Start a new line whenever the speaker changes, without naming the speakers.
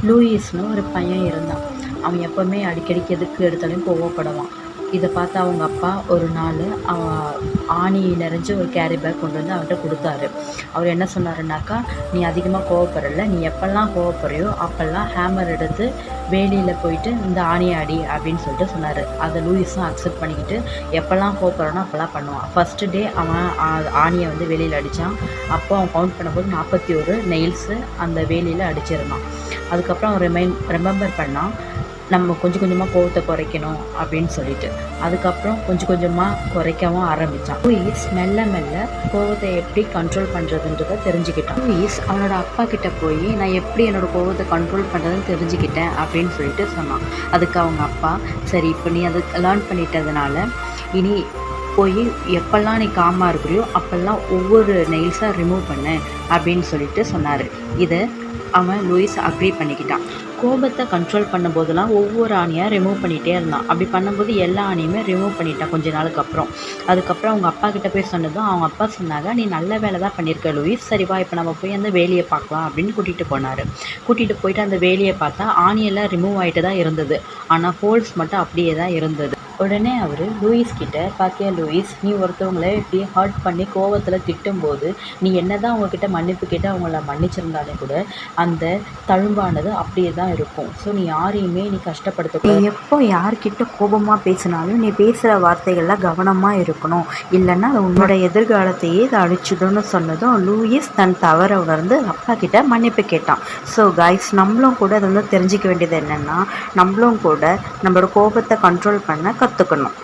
லூயிஸ்னு ஒரு பையன் இருந்தான். அவன் எப்போவுமே அடிக்கடிக்கு எதுக்கு எடுத்தாலும் கோவப்படுவான். இதை பார்த்து அவங்க அப்பா ஒரு நாள் அவன் ஆணி நிறைஞ்ச ஒரு கேரி பேக் கொண்டு வந்து அவன்கிட்ட கொடுத்தாரு. அவர் என்ன சொன்னாருன்னாக்கா, நீ அதிகமாக கோவப்படுறல, நீ எப்பெல்லாம் கோவப்படுறியோ அப்போல்லாம் ஹேமர் எடுத்து வேலியில் போயிட்டு இந்த ஆணியை அடி அப்படின்னு சொல்லிட்டு சொன்னார். அதை லூயிஸும் அக்செப்ட் பண்ணிக்கிட்டு எப்போல்லாம் கோவப்படுறானோ அப்போல்லாம் பண்ணுவான். ஃபஸ்ட்டு டே அவன் ஆணியை வந்து வேலியில் அடித்தான். அப்போ அவன் கவுண்ட் பண்ணும்போது 41 நெயில்ஸு அந்த வேலியில் அடிச்சிருந்தான். அதுக்கப்புறம் அவன் ரிமெம்பர் பண்ணான், நம்ம கொஞ்சம் கொஞ்சமாக கோவத்தை குறைக்கணும் அப்படின்னு சொல்லிட்டு. அதுக்கப்புறம் கொஞ்சம் கொஞ்சமாக குறைக்கவும் ஆரம்பித்தான். லூயிஸ் மெல்ல மெல்ல கோவத்தை எப்படி கண்ட்ரோல் பண்ணுறதுன்றதை தெரிஞ்சுக்கிட்டான். லூயிஸ் அவனோட அப்பா கிட்ட போய் நான் எப்படி என்னோடய கோவத்தை கண்ட்ரோல் பண்ணுறதுன்னு தெரிஞ்சுக்கிட்டேன் அப்படின்னு சொல்லிட்டு சொன்னான். அதுக்கு அவங்க அப்பா, சரி இப்போ நீ அதை லேர்ன் பண்ணிட்டதுனால இனி போய் எப்பெல்லாம் நீ காமாக இருக்கிறியோ அப்போல்லாம் ஒவ்வொரு நெயில்ஸாக ரிமூவ் பண்ணு அப்படின்னு சொல்லிட்டு சொன்னார். இதை அவன் லூயிஸ் அக்ரி பண்ணிக்கிட்டான். கோபத்தை கண்ட்ரோல் பண்ணும்போதெல்லாம் ஒவ்வொரு ஆணியாக ரிமூவ் பண்ணிகிட்டே இருந்தான். அப்படி பண்ணும்போது எல்லா ஆணியுமே ரிமூவ் பண்ணிட்டான் கொஞ்ச நாளுக்கு அப்புறம். அதுக்கப்புறம் அவங்க அப்பா கிட்ட போய் சொன்னதும் அவங்க அப்பா சொன்னாங்க, நீ நல்ல வேலை தான் பண்ணியிருக்க லூயிஸ், சரிவா இப்போ நம்ம போய் அந்த வேலியை பார்க்கலாம் அப்படின்னு கூட்டிகிட்டு போனார். கூட்டிகிட்டு போயிட்டு அந்த வேலியை பார்த்தா ஆணியெல்லாம் ரிமூவ் ஆகிட்டு தான் இருந்தது, ஆனால் ஹோல்ஸ் மட்டும் அப்படியே தான் இருந்தது. உடனே அவர் லூயிஸ் கிட்ட, பாத்தியா லூயிஸ், நீ ஒருத்தவங்களை இப்படி ஹர்ட் பண்ணி கோவத்தில் திட்டும்போது நீ என்ன தான் அவங்கக்கிட்ட மன்னிப்பு கேட்டு அவங்கள மன்னிச்சிருந்தாலும் கூட அந்த தழும்பானது அப்படியே தான் இருக்கும். ஸோ நீ யாரையுமே நீ கஷ்டப்படுத்த, நீ எப்போ யார்கிட்ட கோபமாக பேசினாலும் நீ பேசுகிற வார்த்தைகளில் கவனமாக இருக்கணும், இல்லைன்னா அது உன்னோட எதிர்காலத்தையே இதை அழிச்சிடும்னு சொன்னதும் லூயிஸ் தன் தவறை உணர்ந்து அப்பா கிட்ட மன்னிப்பு கேட்டான். ஸோ கைஸ், நம்மளும் கூட அதை வந்து தெரிஞ்சிக்க வேண்டியது என்னென்னா, நம்மளும் கூட நம்மளோட கோபத்தை கண்ட்ரோல் பண்ண கற்றுக்கணும்.